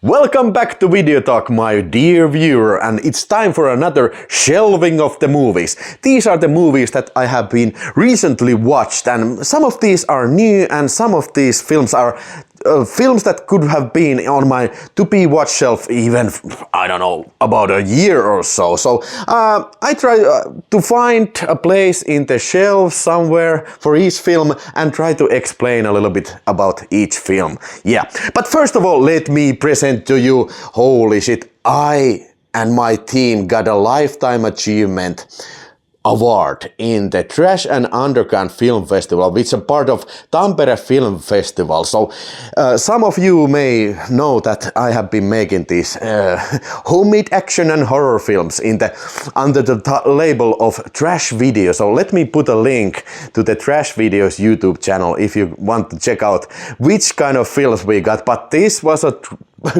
Welcome back to VideoTalk, my dear viewer, and it's time for another shelving of the movies. These are the movies that I have been recently watched, and some of these are new and some of these films are films that could have been on my to-be watch shelf even, I don't know, about a year or so. So I try to find a place in the shelf somewhere for each film and try to explain a little bit about each film. Yeah, but first of all, let me present to you, holy shit, I and my team got a Lifetime Achievement Award in the Trash and Underground Film Festival, which is a part of Tampere Film Festival. So some of you may know that I have been making these homemade action and horror films under the label of Trash Video. So let me put a link to the Trash Videos YouTube channel if you want to check out which kind of films we got. But this was a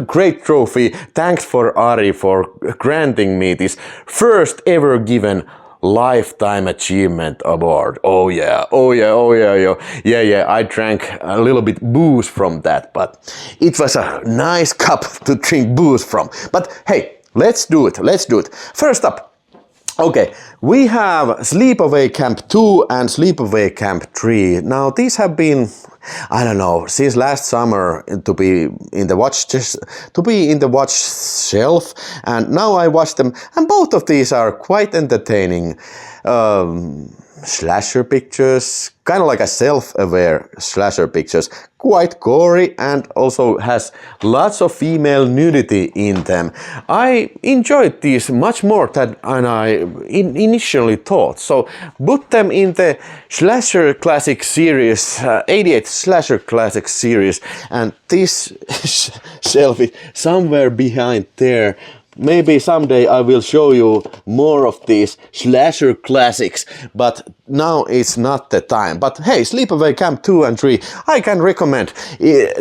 great trophy. Thanks for Ari for granting me this first ever given Lifetime Achievement Award. Oh yeah, I drank a little bit booze from that, but it was a nice cup to drink booze from. But hey, let's do it. First up, okay, we have Sleepaway Camp 2 and Sleepaway Camp 3. Now these have been, I don't know, since last summer to be in the watch shelf, and now I watch them, and both of these are quite entertaining slasher pictures, kind of like a self-aware slasher pictures, quite gory and also has lots of female nudity in them. I enjoyed these much more than I initially thought, so put them in the slasher classic series, 88 slasher classic series, and this shelf is somewhere behind there. Maybe someday I will show you more of these slasher classics, but now it's not the time. But hey, Sleepaway Camp 2 and 3, I can recommend.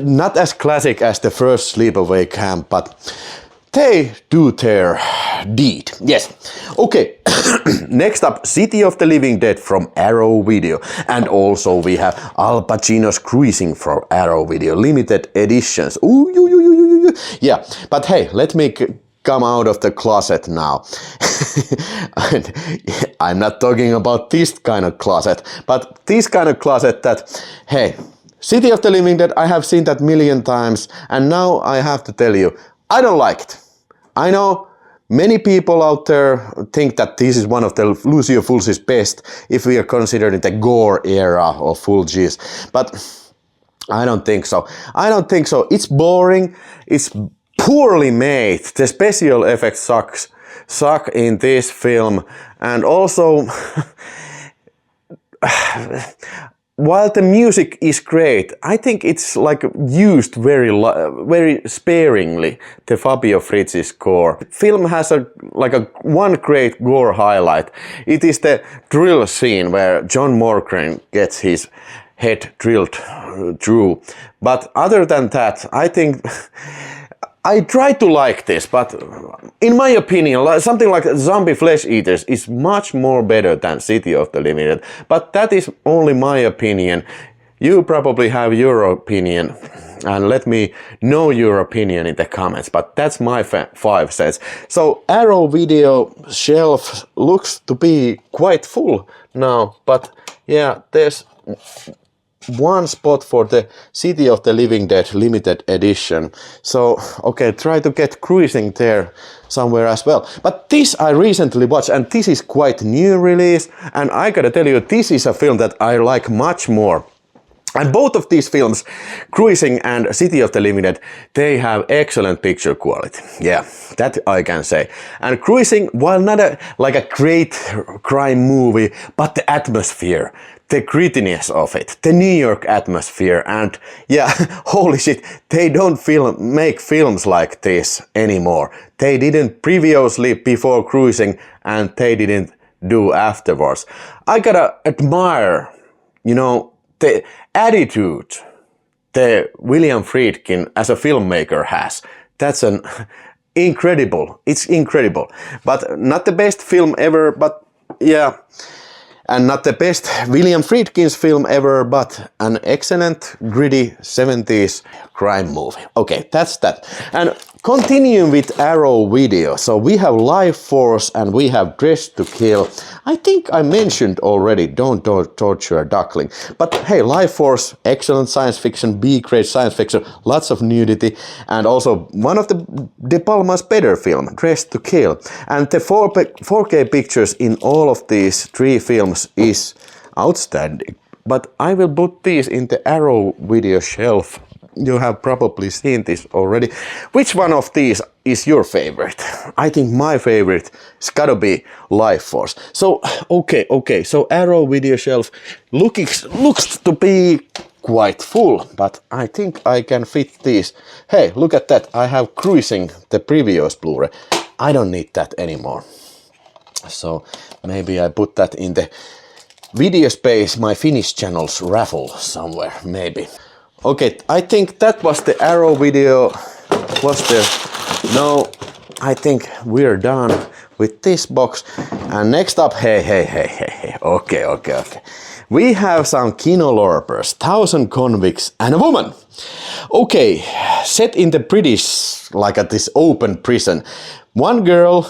Not as classic as the first Sleepaway Camp, but they do their deed. Yes. Okay. Next up, City of the Living Dead from Arrow Video. And also we have Al Pacino's Cruising from Arrow Video. Limited editions. Ooh, yeah. But hey, let me come out of the closet now. I'm not talking about this kind of closet, but this kind of closet that, hey, City of the Living Dead, I have seen that a million times, and now I have to tell you, I don't like it. I know many people out there think that this is one of the Lucio Fulci's best, if we are considering the gore era of Fulci's, but I don't think so. It's boring, it's poorly made. The special effects suck in this film, and also while the music is great, I think it's like used very sparingly, the Fabio Frizzi's score. The film has one great gore highlight. It is the drill scene where John Morgan gets his head drilled through. But other than that, I think I try to like this, but in my opinion, something like Zombie Flesh Eaters is much more better than City of the Living Dead. But that is only my opinion. You probably have your opinion, and let me know your opinion in the comments. But that's my 5 cents. So Arrow Video shelf looks to be quite full now, but yeah, there's one spot for the City of the Living Dead limited edition. So, okay, try to get Cruising there somewhere as well. But this I recently watched, and this is quite new release, and I gotta tell you, this is a film that I like much more. And both of these films, Cruising and City of the Living Dead, they have excellent picture quality. Yeah, that I can say. And Cruising, while not like a great crime movie, but the atmosphere, the grittiness of it, the New York atmosphere, and yeah, holy shit, they don't make films like this anymore. They didn't previously before Cruising, and they didn't do afterwards. I gotta admire, you know, the attitude the William Friedkin as a filmmaker has. That's incredible. It's incredible. But not the best film ever, but yeah. And not the best William Friedkin's film ever, but an excellent, gritty 70s crime movie. Okay, that's that. And Continuing with Arrow Video, so we have Life Force and we have Dress to Kill. I think I mentioned already Don't Torture a Duckling, but hey, Life Force, excellent science fiction, B-grade science fiction, lots of nudity, and also one of the De Palma's better film, Dress to Kill. And the 4K pictures in all of these three films is outstanding. But I will put these in the Arrow Video shelf. You have probably seen this already. Which one of these is your favorite? I think my favorite has gotta be Life Force. So, okay, so Arrow Video shelf looks to be quite full, but I think I can fit these. Hey, look at that, I have Cruising, the previous Blu-ray. I don't need that anymore. So, maybe I put that in the Videospace, my Finnish channel's raffle somewhere, maybe. Okay, I think that was the Arrow Video. Was there? No, I think we're done with this box. And next up, hey. Okay. We have some Kino Lorpers, 1,000 Convicts and a Woman. Okay, set in the British, like at this open prison. One girl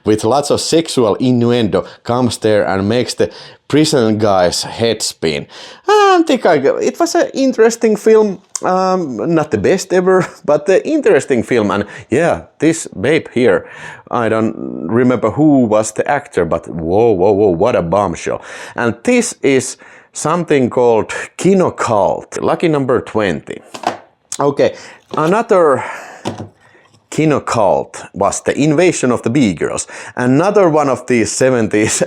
with lots of sexual innuendo comes there and makes the prison guy's head spin. I think it was an interesting film, not the best ever, but an interesting film. And yeah, this babe here, I don't remember who was the actor, but whoa, what a bombshell. And this is something called Kino Cult, lucky number 20. Okay, another Kino Cult was the Invasion of the B-Girls. Another one of these 70s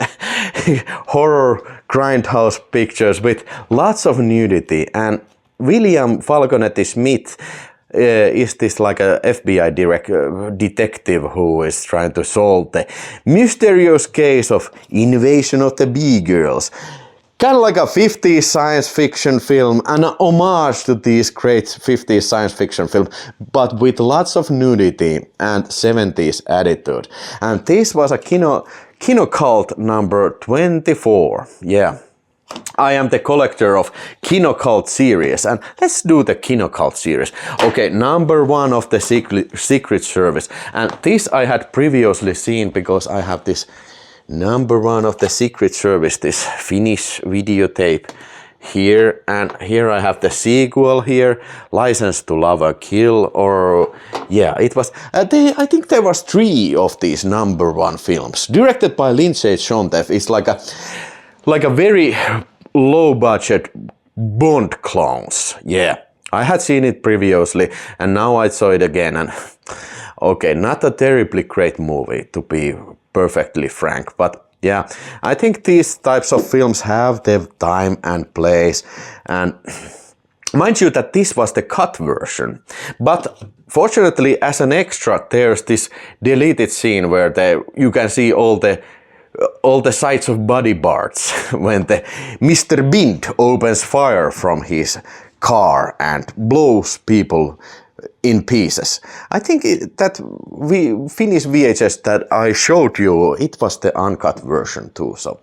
horror grindhouse pictures with lots of nudity. And William Falconetti Smith is this like a FBI detective who is trying to solve the mysterious case of Invasion of the B-Girls. Kind of like a 50s science fiction film, an homage to these great 50s science fiction films, but with lots of nudity and 70s attitude. And this was a Kino Cult number 24. Yeah, I am the collector of Kino Cult series, and let's do the Kino Cult series. Okay, number 1 of the Secret Service, and this I had previously seen because I have this number 1 of the Secret Service, this Finnish videotape here, and here I have the sequel here, License to Love or Kill, or yeah, it was, I think there was 3 of these number 1 films, directed by Lindsay Shonteff. It's like a very low budget Bond clones. Yeah, I had seen it previously and now I saw it again, and okay, not a terribly great movie to be perfectly frank, but yeah, I think these types of films have their time and place. And mind you that this was the cut version, but fortunately as an extra there's this deleted scene where you can see all the sides of body parts when the Mr. Bind opens fire from his car and blows people in pieces. I think that Finnish VHS that I showed you, it was the uncut version too, so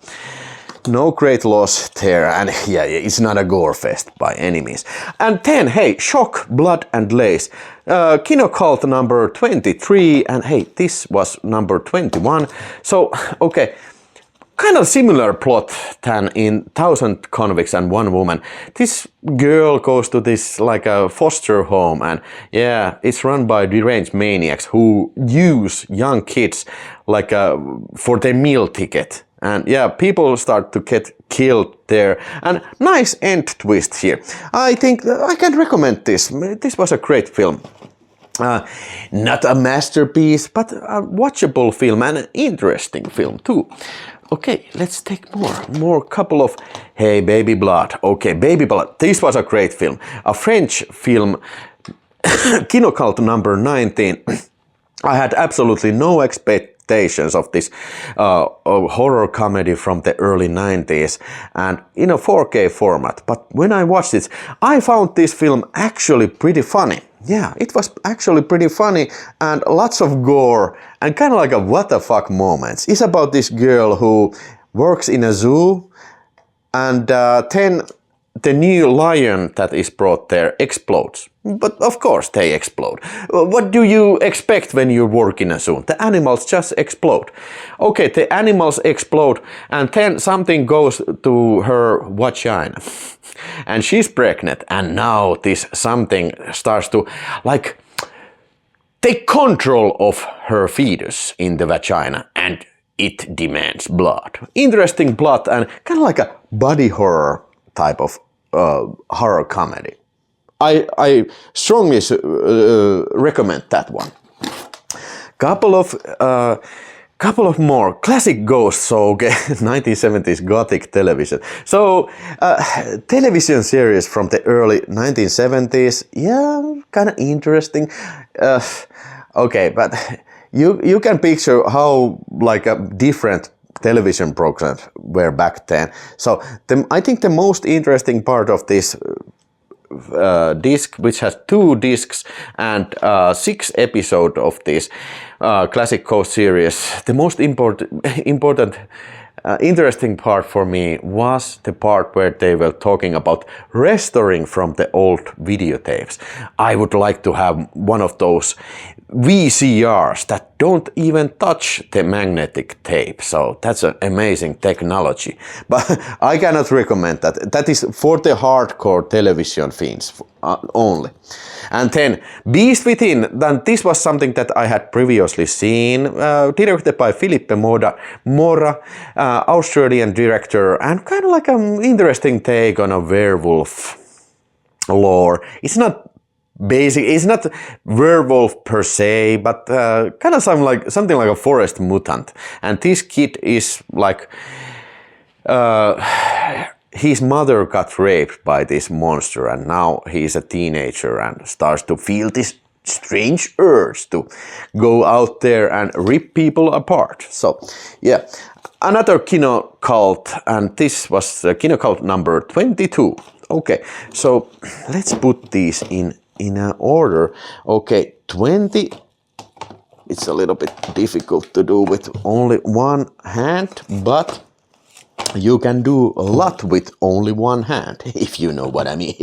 no great loss there, and yeah, it's not a gore fest by any means. And then, hey, Shock, Blood and Lace, Kino Cult number 23, and hey, this was number 21, so okay, kind of similar plot than in 1,000 Convicts and One Woman. This girl goes to this like a foster home, and yeah, it's run by deranged maniacs who use young kids like for their meal ticket. And yeah, people start to get killed there. And nice end twist here. I think I can recommend this. This was a great film. Not a masterpiece, but a watchable film and an interesting film too. Okay, let's take more couple of, hey, Baby Blood. Okay, Baby Blood, this was a great film. A French film, Kino Cult number 19. I had absolutely no expectations of this horror comedy from the early 90s and in a 4K format. But when I watched it, I found this film actually pretty funny. Yeah, it was actually pretty funny and lots of gore and kind of like a what the fuck moments. It's about this girl who works in a zoo and then the new lion that is brought there explodes. But of course they explode. What do you expect when you work in a zoo? The animals just explode. Okay, the animals explode and then something goes to her vagina. And she's pregnant and now this something starts to like take control of her fetus in the vagina and it demands blood. Interesting plot and kind of like a body horror type of horror comedy. I strongly recommend that one. Couple of more classic ghosts, so okay, 1970s gothic television. So television series from the early 1970s, yeah, kind of interesting. Okay, but you can picture how like a different television programs were back then. So I think the most interesting part of this disc, which has 2 discs and 6 episodes of this classic ghost series, the most important interesting part for me was the part where they were talking about restoring from the old videotapes. I would like to have one of those VCRs that don't even touch the magnetic tape. So that's an amazing technology. But I cannot recommend that. That is for the hardcore television fiends only. And then Beast Within, then this was something that I had previously seen, directed by Philippe Mora, Australian director, and kind of like an interesting take on a werewolf lore. It's not basic, it's not werewolf per se, but kind of something like a forest mutant. And this kid is like his mother got raped by this monster and now he's a teenager and starts to feel this strange urge to go out there and rip people apart. So yeah, another Kino Cult, and this was Kino Cult number 22. Okay, so let's put these in an order. Okay, 20. It's a little bit difficult to do with only one hand, but you can do a lot with only one hand, if you know what I mean.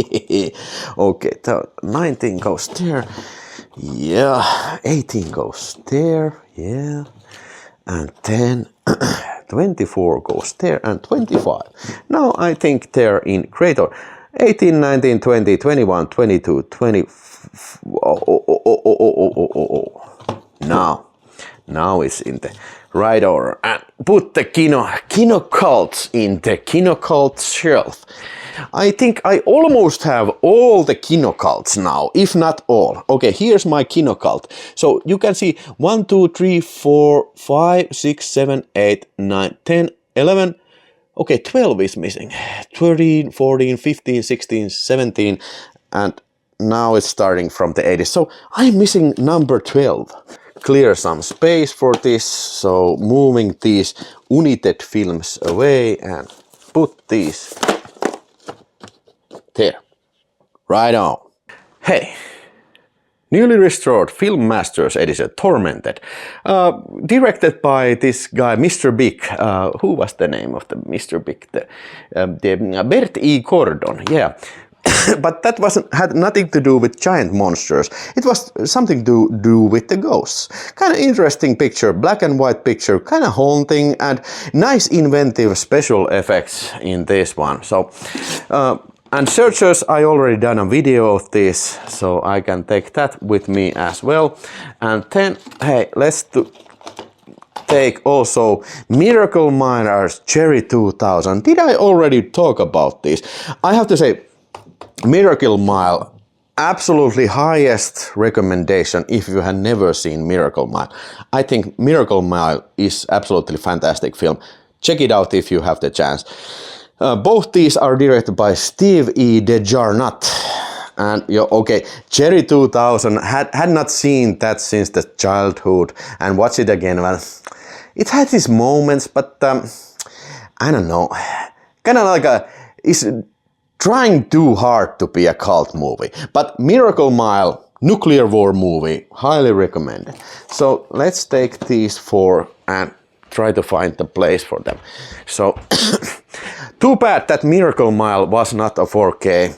Okay, so 19 goes there. Yeah, 18 goes there. Yeah, and then 24 goes there and 25. Now I think they're in great order. 18, 19, 20, 21, 22, 20. Now it's in the right order. And put the Kino Cults in the Kino Cult shelf. I think I almost have all the Kino Cults now, if not all. Okay, here's my Kino Cult. So you can see 1, 2, 3, 4, 5, 6, 7, 8, 9, 10, 11. Okay, 12 is missing. 13, 14, 15, 16, 17, and now it's starting from the 80s. So I'm missing number 12. Clear some space for this, so moving these United films away and put these there. Right on. Hey, newly restored Film Masters edition, Tormented, directed by this guy, Mr. Big. Who was the name of the Mr. Big? The Bert E. Gordon, yeah. But that had nothing to do with giant monsters. It was something to do with the ghosts. Kind of interesting picture, black and white picture, kind of haunting and nice inventive special effects in this one. So, and Searchers, I already done a video of this, so I can take that with me as well. And then, hey, let's take also Miracle Miner's Cherry 2000. Did I already talk about this? I have to say, Miracle Mile, absolutely highest recommendation if you have never seen Miracle Mile. I think Miracle Mile is absolutely fantastic film. Check it out if you have the chance. Both these are directed by Steve E. DeJarnett. And okay, Cherry 2000, had not seen that since the childhood and watch it again. Well, it had its moments, but I don't know, kind of like it's trying too hard to be a cult movie. But Miracle Mile, nuclear war movie, highly recommended. So let's take these 4 and try to find the place for them. So too bad that Miracle Mile was not a 4K.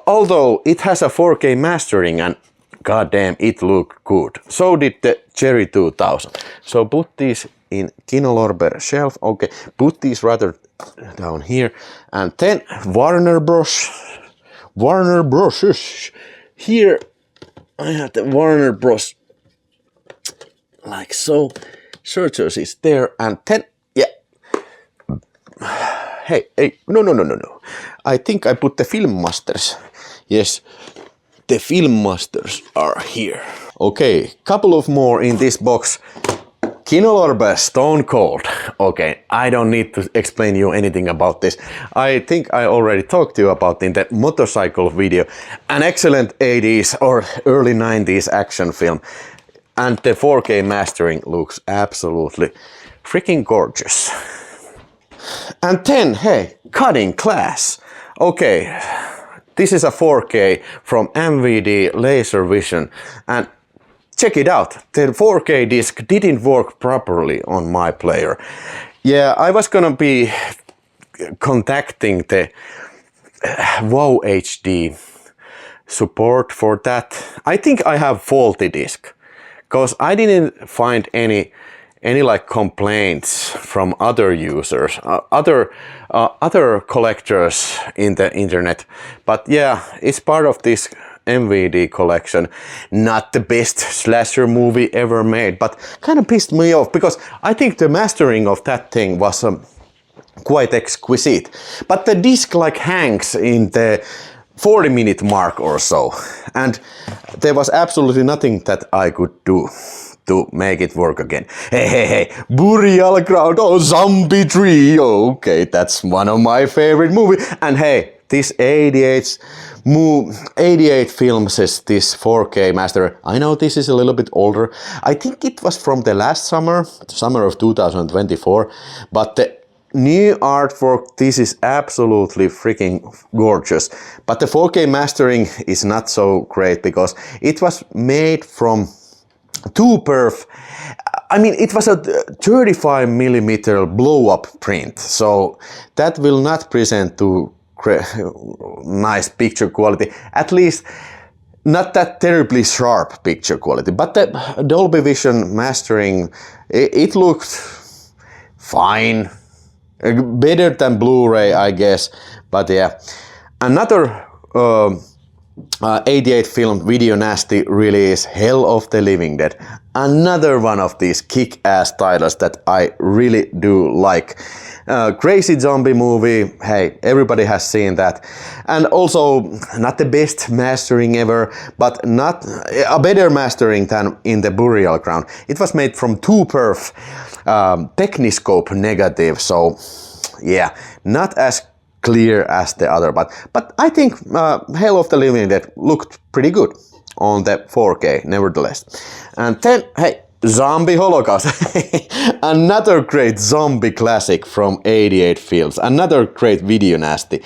Although it has a 4K mastering and goddamn it looked good. So did the Cherry 2000. So put these in Kino Lorber shelf. Okay, put these rather down here. And then Warner Bros. Here I have the Warner Bros. Like so. Searchers is there, and then yeah. Hey, no. I think I put the Film Masters. Yes, the Film Masters are here. Okay, couple of more in this box. Kino Lorber Stone Cold. Okay, I don't need to explain you anything about this. I think I already talked to you about in the motorcycle video. An excellent 80s or early 90s action film. And the 4K mastering looks absolutely freaking gorgeous. And then, hey, cutting class. Okay, this is a 4K from MVD Laser Vision. And check it out, the 4K disc didn't work properly on my player. Yeah, I was gonna be contacting the WoW HD support for that. I think I have faulty disc. Because I didn't find any like complaints from other users, other collectors in the internet. But yeah, it's part of this MVD collection. Not the best slasher movie ever made, but kind of pissed me off because I think the mastering of that thing was quite exquisite. But the disc like hangs in the 40-minute mark or so, and there was absolutely nothing that I could do to make it work again. Hey, Burial Ground, oh, Zombie Tree, okay, that's one of my favorite movies. And hey, this 88 films is this 4K master. I know this is a little bit older. I think it was from the last summer of 2024, but the new artwork, this is absolutely freaking gorgeous. But the 4K mastering is not so great because it was made from 2perf. I mean, it was a 35mm blow-up print, so that will not present to nice picture quality. At least not that terribly sharp picture quality. But the Dolby Vision mastering, it looked fine. Better than Blu-ray, I guess, but yeah. Another 88 film Video Nasty release, Hell of the Living Dead. Another one of these kick-ass titles that I really do like. Crazy zombie movie, hey, everybody has seen that. And also, not the best mastering ever, but not a better mastering than in the Burial Ground. It was made from 2perf Techniscope negative, so yeah, not as clear as the other, but I think Hell of the Living Dead looked pretty good on the 4K nevertheless. And then, hey, Zombie Holocaust, another great zombie classic from 88 films, another great Video Nasty.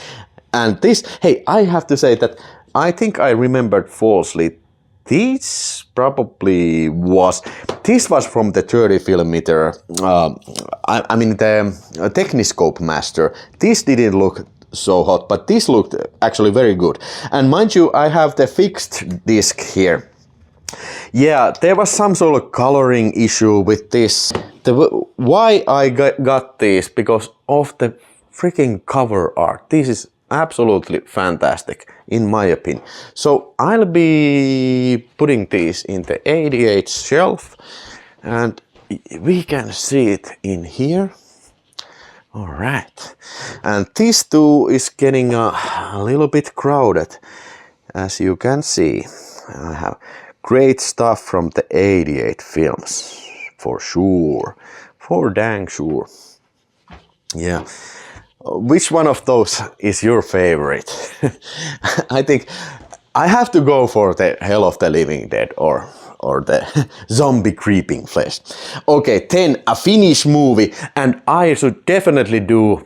And this, hey, I have to say that I think I remembered falsely. This probably was, this was from the 30mm, I mean the Techniscope master. This didn't look so hot, but this looked actually very good. And mind you, I have the fixed disc here. Yeah, there was some sort of coloring issue with this. Why I got this? Because of the freaking cover art. This is absolutely fantastic, in my opinion. So I'll be putting these in the 88 shelf, and we can see it in here. All right, and this too is getting a little bit crowded, as you can see. I have great stuff from the 88 films, for sure, for dang sure. Yeah. Which one of those is your favorite? I think I have to go for the Hell of the Living Dead or the Zombie Creeping Flesh. Okay, then a Finnish movie, and I should definitely do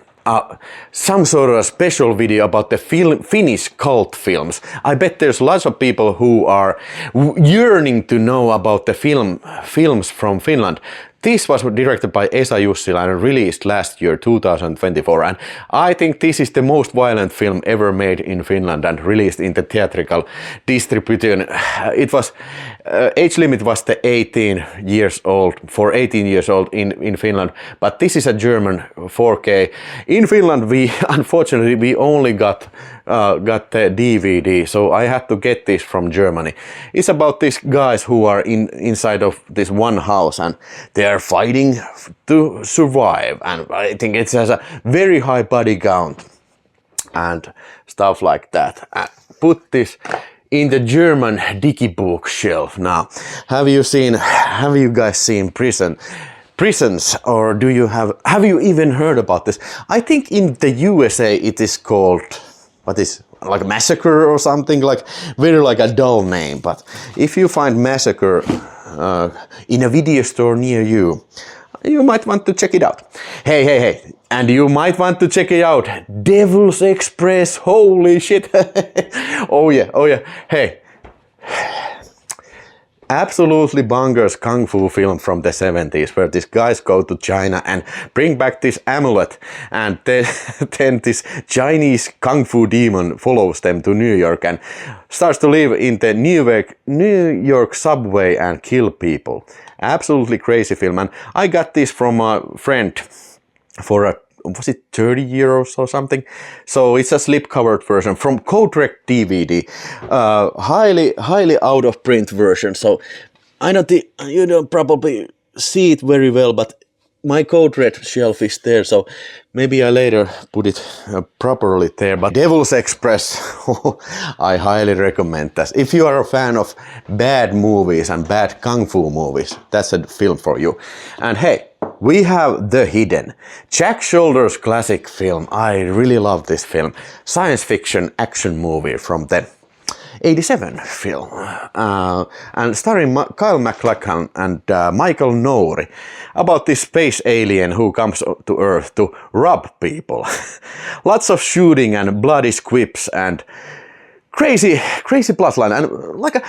some sort of a special video about the Finnish cult films. I bet there's lots of people who are yearning to know about the films from Finland. This was directed by Esa Jussila and released last year, 2024. And I think this is the most violent film ever made in Finland and released in the theatrical distribution. It was, age limit was the 18 years old, for 18 years old in Finland. But this is a German 4K. In Finland, unfortunately, we only got the DVD, so I had to get this from Germany. It's about these guys who are inside of this one house and they are fighting to survive, and I think it has a very high body count and stuff like that. Put this in the German Digibook shelf now. Have you guys seen Prisons, or have you even heard about this? I think in the USA it is called, what is, like Massacre or something, like very like a dull name. But if you find Massacre in a video store near you, you might want to check it out. Hey, and you might want to check it out, Devil's Express, holy shit. Oh yeah, hey. Absolutely bonkers kung fu film from the 70s, where these guys go to China and bring back this amulet, and then this Chinese kung fu demon follows them to New York and starts to live in the New York subway and kill people. Absolutely crazy film, and I got this from a friend for was it 30 euros or something? So it's a slip-covered version from Codec DVD, highly out of print version. So I know you don't probably see it very well, but my Codec shelf is there, so maybe I later put it properly there. But Devil's Express, I highly recommend that. If you are a fan of bad movies and bad kung fu movies, that's a film for you. And hey, we have The Hidden, Jack Shoulder's classic film. I really love this film. Science fiction action movie from the 87 film, and starring Kyle MacLachlan and Michael Nouri, about this space alien who comes to Earth to rob people. Lots of shooting and bloody quips and crazy plotline, and like a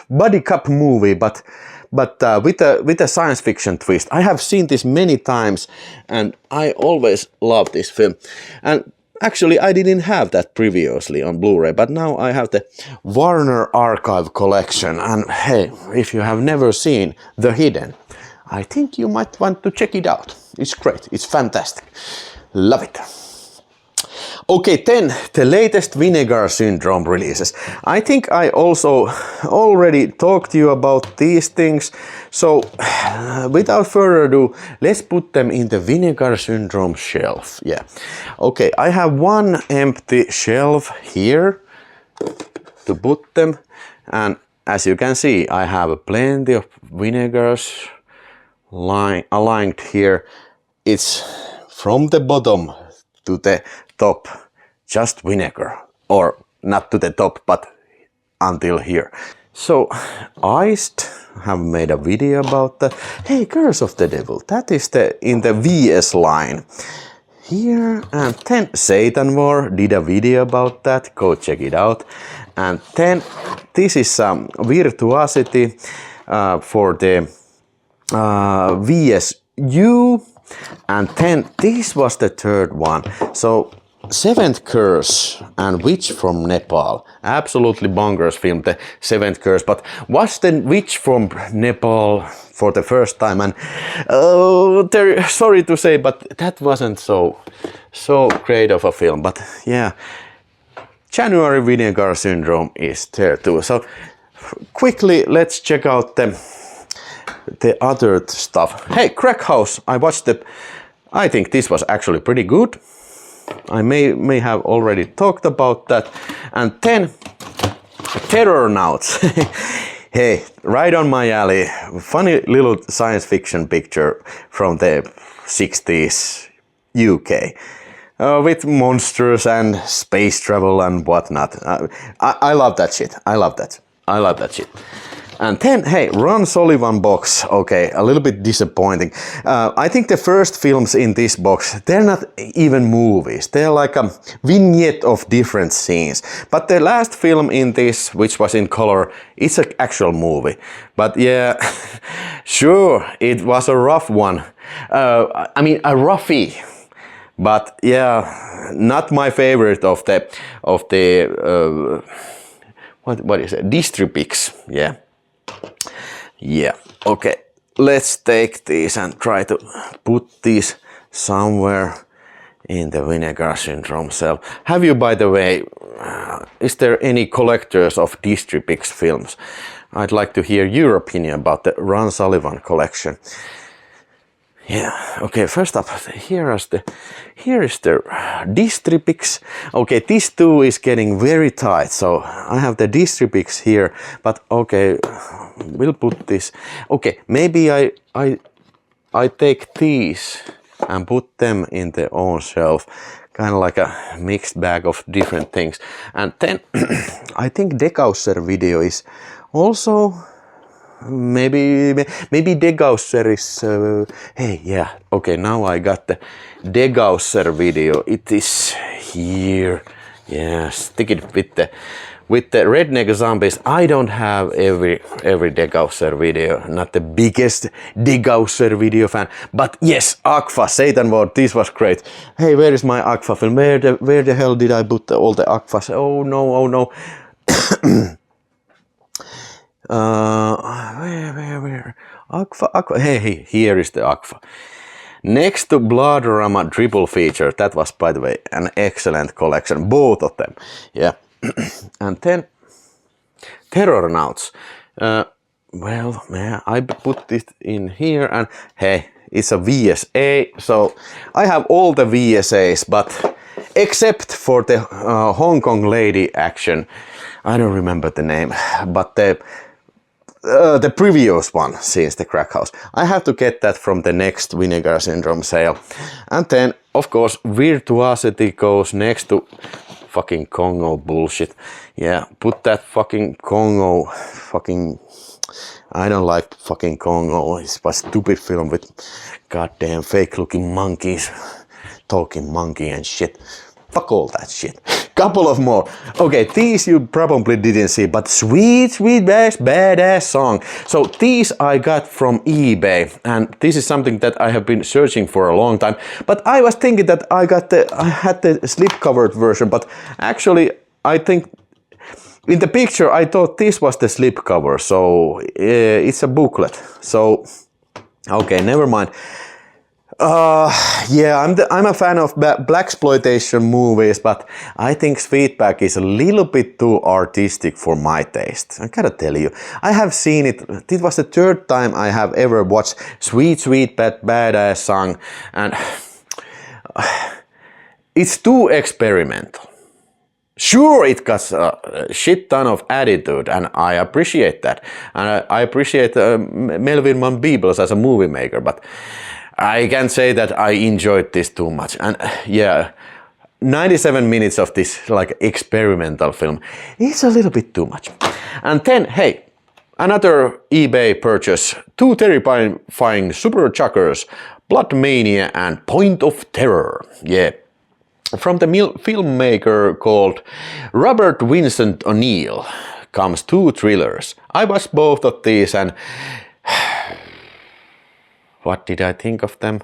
buddy cop movie, but with a science fiction twist. I have seen this many times and I always love this film. And actually, I didn't have that previously on Blu-ray, but now I have the Warner Archive collection. And hey, if you have never seen The Hidden, I think you might want to check it out. It's great, it's fantastic, love it. Okay, then the latest Vinegar Syndrome releases. I think I also already talked to you about these things. So without further ado, let's put them in the Vinegar Syndrome shelf. Yeah. Okay, I have one empty shelf here to put them. And as you can see, I have plenty of vinegars aligned here. It's from the bottom to the top, just vinegar, or not to the top, but until here. So Iced have made a video about that. Hey, Curse of the Devil, that is in the VS line here. And then Satan War did a video about that, go check it out. And then this is Virtuosity for the VSU. And then this was the third one. So Seventh Curse and Witch from Nepal. Absolutely bonkers film, the Seventh Curse. But was the Witch from Nepal for the first time, and sorry to say, but that wasn't so great of a film. But yeah, January Vinegar Syndrome is there too. So quickly, let's check out the other stuff. Hey, Crack House, I watched I think this was actually pretty good. I may have already talked about that. And then Terrornauts. Hey, right on my alley. Funny little science fiction picture from the 60s UK. With monsters and space travel and whatnot. I love that shit. I love that shit. And then, hey, Ron Sullivan box. Okay, a little bit disappointing. I think the first films in this box, they're not even movies. They're like a vignette of different scenes. But the last film in this, which was in color, it's an actual movie. But yeah, Sure, it was a rough one. I mean, a roughie. But yeah, not my favorite of the what is it? Distripix. Yeah. Yeah. Okay. Let's take these and try to put these somewhere in the Vinegar Syndrome cell. Have you, by the way, is there any collectors of Distripix films? I'd like to hear your opinion about the Ron Sullivan collection. Yeah, okay, first up, here is the Distripix. Okay, this too is getting very tight, so I have the Distripix here, but okay, we'll put this. Okay, maybe I take these and put them in their own shelf, kind of like a mixed bag of different things. And then I think Degausser video is also maybe Degausser is hey, yeah, okay, now I got the Degausser video. It is here. Yeah, stick it with the Redneck Zombies. I don't have every Degausser video, not the biggest Degausser video fan, but yes, Agfa, Satan Ward, this was great. Hey, where is my Agfa film? Where the hell did I put all the Agfas? Oh no, oh no. Where? Agfa. Hey, here is the Agfa. Next to Bloodorama triple feature, that was, by the way, an excellent collection, both of them. Yeah. And then Terrornauts. Well, yeah, I put it in here, and hey, it's a VSA, so I have all the VSAs, but except for the Hong Kong lady action, I don't remember the name, but the previous one since the Crack House. I have to get that from the next Vinegar Syndrome sale. And then, of course, Virtuosity goes next to fucking Congo bullshit. Yeah, put that fucking Congo fucking... I don't like fucking Congo. It's a stupid film with goddamn fake looking monkeys. Talking monkey and shit. Fuck all that shit. Couple of more. Okay, these you probably didn't see, but sweet badass song. So these I got from eBay, and this is something that I have been searching for a long time. But I was thinking that I had the slipcovered version, but actually I think in the picture I thought this was the slipcover. So it's a booklet. So okay, never mind. Yeah, I'm a fan of blaxploitation movies, but I think Sweetback is a little bit too artistic for my taste. I gotta tell you, I have seen it. This was the third time I have ever watched Sweet Badass Song, and it's too experimental. Sure, it got a shit ton of attitude, and I appreciate that. And I appreciate Melvin Van Peebles as a movie maker, but I can't say that I enjoyed this too much. And yeah, 97 minutes of this like experimental film is a little bit too much. And then, hey, another eBay purchase, two terrifying super chuckers, Blood Mania and Point of Terror. Yeah, from the filmmaker called Robert Vincent O'Neill comes two thrillers. I watched both of these, and what did I think of them?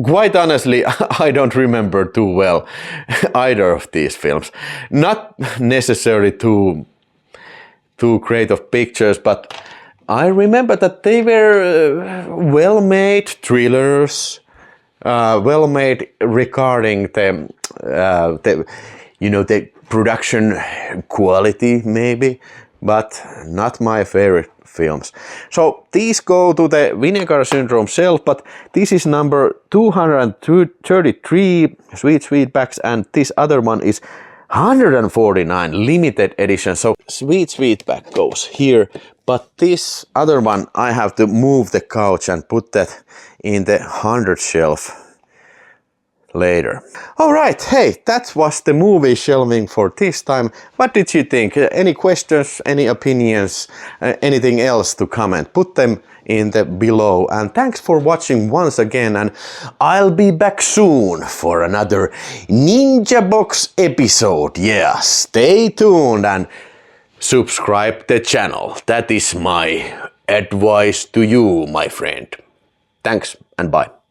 Quite honestly, I don't remember too well either of these films. Not necessarily too great of pictures, but I remember that they were well-made thrillers, well-made regarding the production quality maybe, but not my favorite films. So these go to the Vinegar Syndrome shelf, but this is number 233 Sweetbacks, and this other one is 149 limited edition. So Sweetback goes here, but this other one I have to move the couch and put that in the 100 shelf later. Alright, hey, that was the movie shelving for this time. What did you think? Any questions, any opinions, anything else to comment? Put them in the below. And thanks for watching once again, and I'll be back soon for another Ninja Box episode. Yeah, stay tuned and subscribe the channel. That is my advice to you, my friend. Thanks and bye.